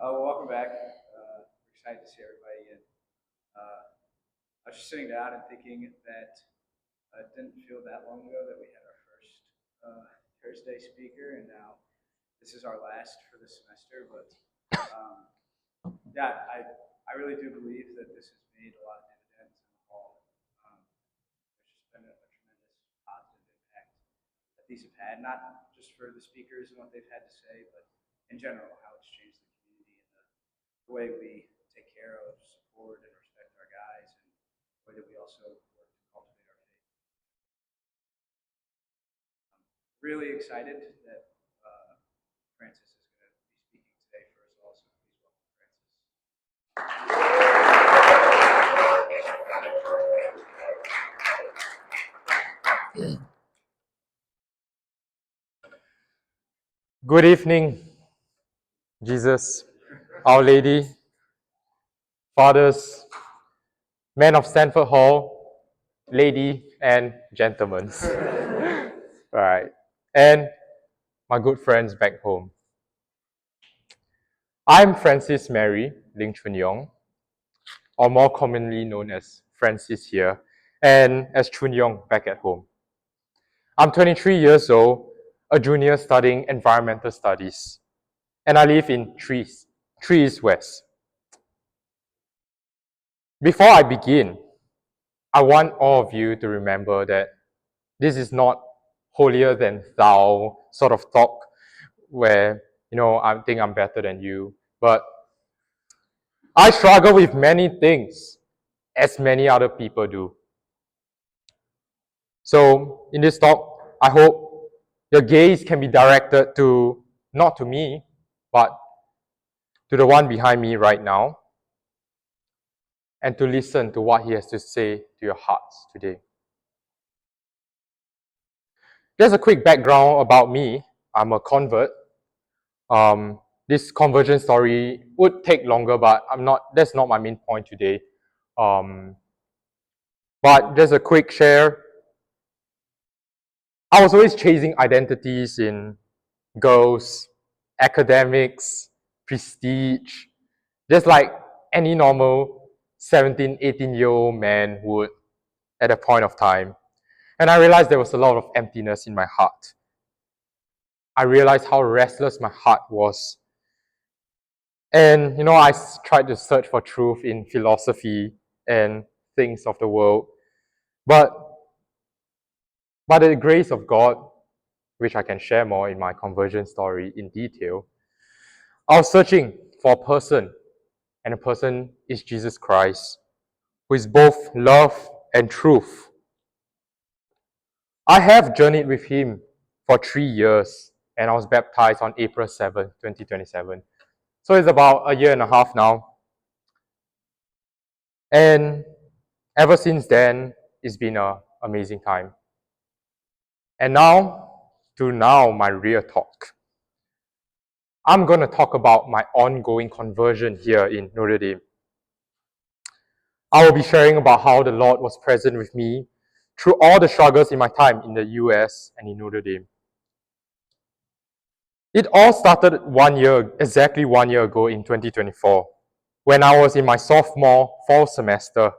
Welcome back. We're excited to see everybody again. I was just sitting down and thinking that it didn't feel that long ago that we had our first Thursday speaker, and now this is our last for the semester. But um, yeah, I really do believe that this has made a lot of dividends in the fall. There's just been a tremendous positive impact that these have had, not just for the speakers and what they've had to say, but in general, how it's changed the community and the way we take care of, support, and respect our guys, and the way that we also work to cultivate our faith. I'm really excited that Francis is going to be speaking today for us all, so please welcome Francis. Good evening, Jesus, Our Lady, fathers, men of Stanford Hall, lady and gentlemen. Right. And my good friends back home. I'm Francis Mary Ling Chun Yong, or more commonly known as Francis here, and as Chun Yong back at home. I'm 23 years old, a junior studying environmental studies, and I live in Trees West. Before I begin, I want all of you to remember that this is not holier than thou sort of talk where, I think I'm better than you, but I struggle with many things as many other people do. So in this talk, I hope your gaze can be directed to, not to me, but to the one behind me right now, and to listen to what he has to say to your hearts today. Just a quick background about me. I'm a convert. This conversion story would take longer, but that's not my main point today. But just a quick share. I was always chasing identities in girls, academics, prestige, just like any normal 17, 18-year-old man would at a point of time. And I realized there was a lot of emptiness in my heart. I realized how restless my heart was. And, I tried to search for truth in philosophy and things of the world. But by the grace of God, which I can share more in my conversion story in detail, I was searching for a person, and the person is Jesus Christ, who is both love and truth. I have journeyed with him for 3 years, and I was baptized on April 7, 2027. So it's about a year and a half now. And ever since then, it's been an amazing time. And now, my real talk. I'm going to talk about my ongoing conversion here in Notre Dame. I will be sharing about how the Lord was present with me through all the struggles in my time in the US and in Notre Dame. It all started exactly 1 year ago in 2024, when I was in my sophomore fall semester,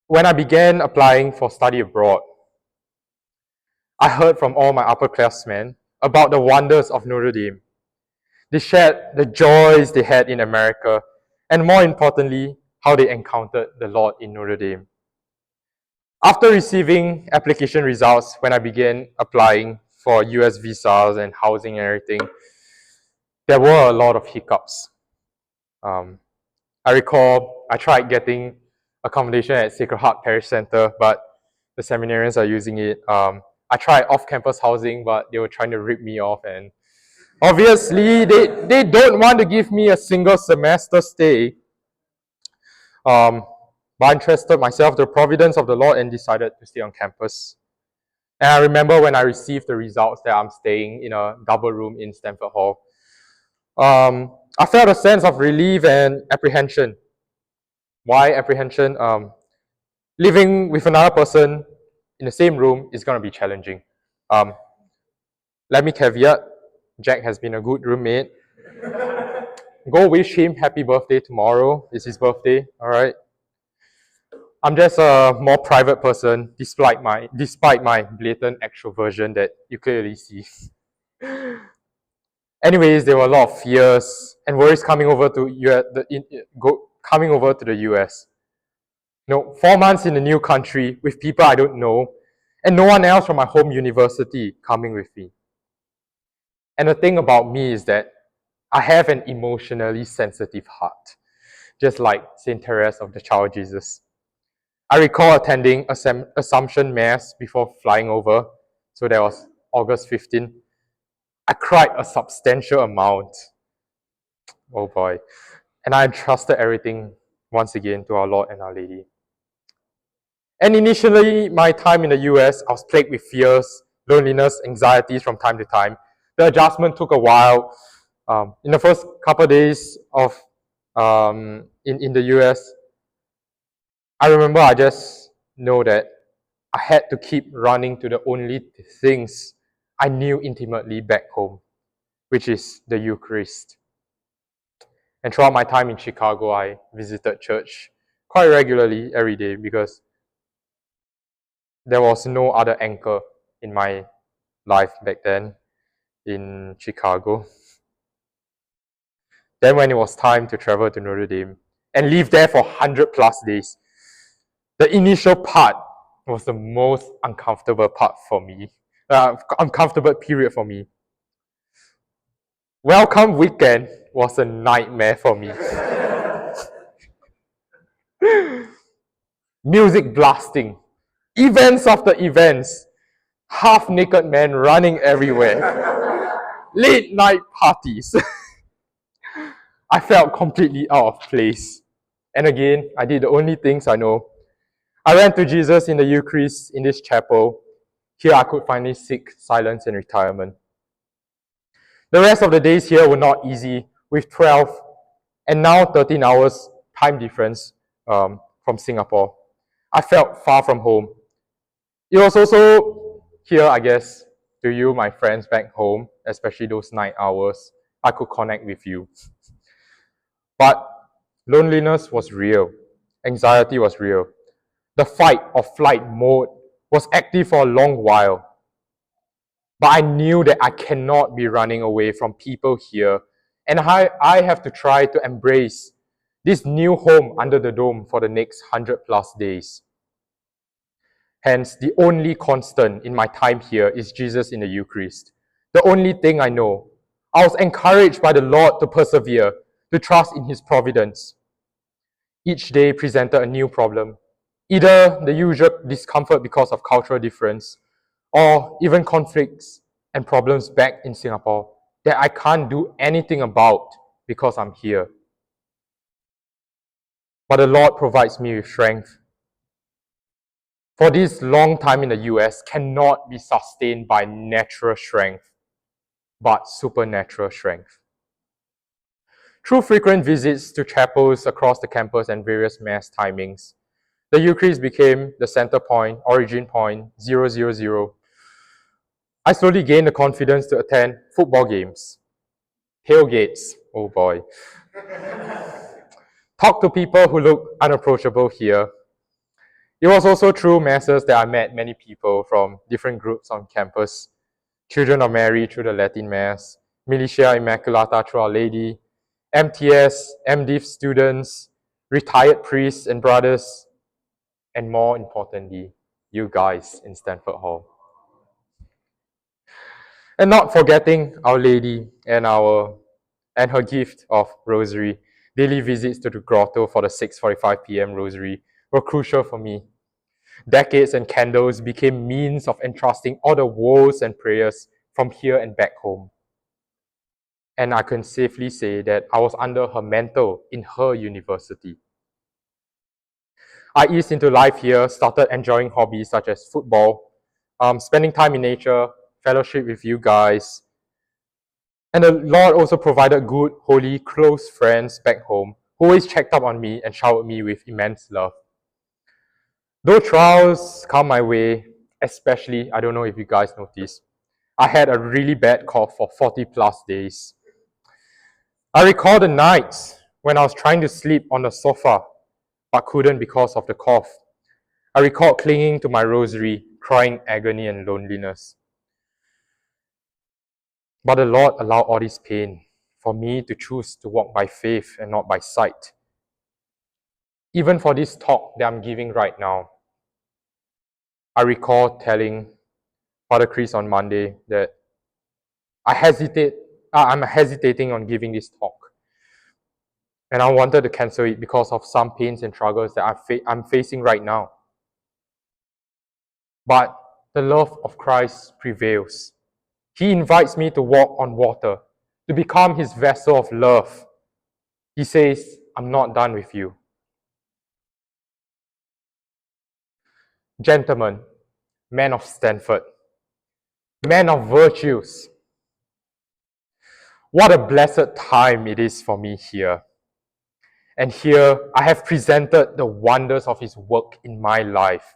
when I began applying for study abroad. I heard from all my upperclassmen about the wonders of Notre Dame. They shared the joys they had in America, and more importantly, how they encountered the Lord in Notre Dame. After receiving application results, when I began applying for US visas and housing and everything, there were a lot of hiccups. I recall I tried getting accommodation at Sacred Heart Parish Center, but the seminarians are using it. I tried off-campus housing, but they were trying to rip me off, and obviously they don't want to give me a single semester stay. But I entrusted myself to the providence of the Lord and decided to stay on campus. And I remember when I received the results that I'm staying in a double room in Stanford Hall. I felt a sense of relief and apprehension. Why apprehension? Living with another person in the same room is going to be challenging. Let me caveat, Jack has been a good roommate. go wish him happy birthday tomorrow. It's his birthday, all right? I'm just a more private person, despite my blatant extroversion that you clearly see. Anyways, there were a lot of fears and worries coming over to the US. 4 months in a new country with people I don't know, and no one else from my home university coming with me. And the thing about me is that I have an emotionally sensitive heart, just like Saint Teresa of the Child Jesus. I recall attending Assumption Mass before flying over, so that was August 15. I cried a substantial amount. Oh boy. And I entrusted everything once again to our Lord and Our Lady. And initially, my time in the US, I was plagued with fears, loneliness, anxieties from time to time. The adjustment took a while. In the first couple of days of in the US, I remember I just know that I had to keep running to the only things I knew intimately back home, which is the Eucharist. And throughout my time in Chicago, I visited church quite regularly every day because there was no other anchor in my life back then in Chicago. Then when it was time to travel to Notre Dame and live there for 100 plus days, the initial part was the most uncomfortable part for me, uncomfortable period for me. Welcome weekend was a nightmare for me. Music blasting, events after events, half-naked men running everywhere, late night parties. I felt completely out of place. And again, I did the only things I know. I ran to Jesus in the Eucharist in this chapel. Here I could finally seek silence and retirement. The rest of the days here were not easy, with 12 and now 13 hours time difference from Singapore. I felt far from home. It was also here, I guess, to you, my friends back home, especially those night hours, I could connect with you. But loneliness was real. Anxiety was real. The fight or flight mode was active for a long while. But I knew that I cannot be running away from people here, and I have to try to embrace this new home under the dome for the next 100 plus days. Hence, the only constant in my time here is Jesus in the Eucharist. The only thing I know. I was encouraged by the Lord to persevere, to trust in His providence. Each day presented a new problem, either the usual discomfort because of cultural difference, or even conflicts and problems back in Singapore that I can't do anything about because I'm here. But the Lord provides me with strength. For this long time in the US cannot be sustained by natural strength, but supernatural strength. Through frequent visits to chapels across the campus and various mass timings, the Eucharist became the center point, origin point, 000. I slowly gained the confidence to attend football games, tailgates, oh boy. Talk to people who look unapproachable here. It was also through masses that I met many people from different groups on campus. Children of Mary through the Latin Mass, Militia Immaculata through Our Lady, MTS, MDiv students, retired priests and brothers, and more importantly, you guys in Stanford Hall. And not forgetting Our Lady and her gift of rosary. Daily visits to the grotto for the 6:45 p.m. rosary were crucial for me. Decades and candles became means of entrusting all the woes and prayers from here and back home. And I can safely say that I was under her mantle in her university. I eased into life here, started enjoying hobbies such as football, spending time in nature, fellowship with you guys. And the Lord also provided good, holy, close friends back home who always checked up on me and showered me with immense love. Though trials come my way, especially, I don't know if you guys noticed, I had a really bad cough for 40 plus days. I recall the nights when I was trying to sleep on the sofa but couldn't because of the cough. I recall clinging to my rosary, crying agony and loneliness. But the Lord allowed all this pain for me to choose to walk by faith and not by sight. Even for this talk that I'm giving right now, I recall telling Father Chris on Monday that I'm hesitating on giving this talk. And I wanted to cancel it because of some pains and struggles that I'm facing right now. But the love of Christ prevails. He invites me to walk on water, to become His vessel of love. He says, I'm not done with you. Gentlemen, men of Stanford, men of virtues, what a blessed time it is for me here. And here I have presented the wonders of His work in my life.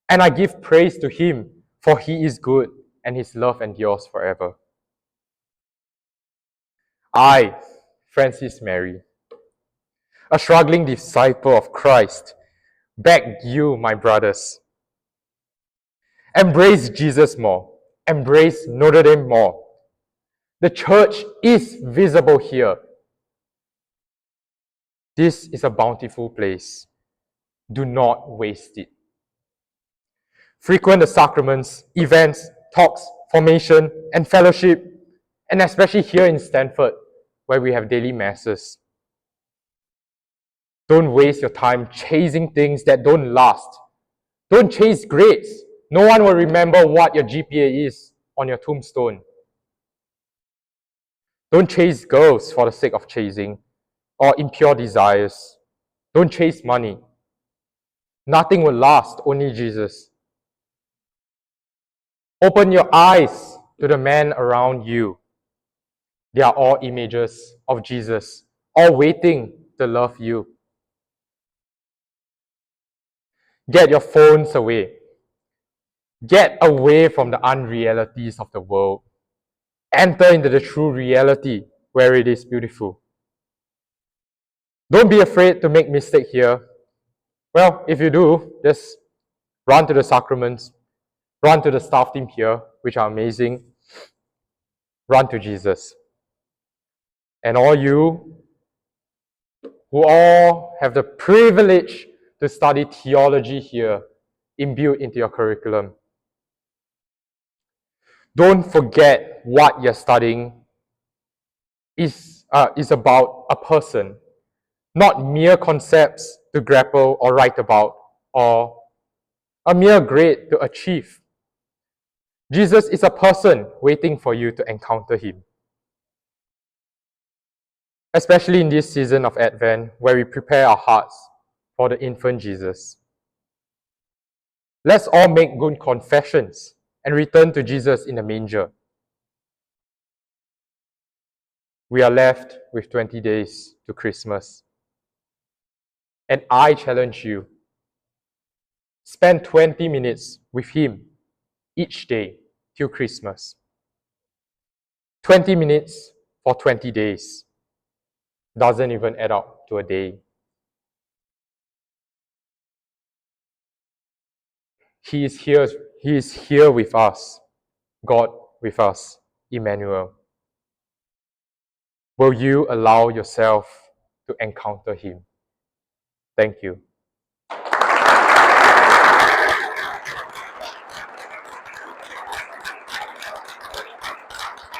And I give praise to Him, for He is good and His love endures forever. I, Francis Mary, a struggling disciple of Christ, beg you, my brothers, embrace Jesus more, embrace Notre Dame more. The church is visible here. This is a bountiful place. Do not waste it. Frequent the sacraments, events, talks, formation, and fellowship, and especially here in Stanford, where we have daily masses. Don't waste your time chasing things that don't last. Don't chase grades. No one will remember what your GPA is on your tombstone. Don't chase girls for the sake of chasing or impure desires. Don't chase money. Nothing will last, only Jesus. Open your eyes to the men around you. They are all images of Jesus, all waiting to love you. Get your phones away. Get away from the unrealities of the world. Enter into the true reality where it is beautiful. Don't be afraid to make mistake here. Well, if you do, just run to the sacraments, run to the staff team here, which are amazing. Run to Jesus. And all you who all have the privilege to study theology here, imbued into your curriculum. Don't forget what you're studying is about a person, not mere concepts to grapple or write about, or a mere grade to achieve. Jesus is a person waiting for you to encounter Him. Especially in this season of Advent, where we prepare our hearts for the infant Jesus. Let's all make good confessions and return to Jesus in the manger. We are left with 20 days to Christmas. And I challenge you, spend 20 minutes with Him each day till Christmas. 20 minutes for 20 days doesn't even add up to a day. He is here with us, God with us, Emmanuel. Will you allow yourself to encounter Him? Thank you.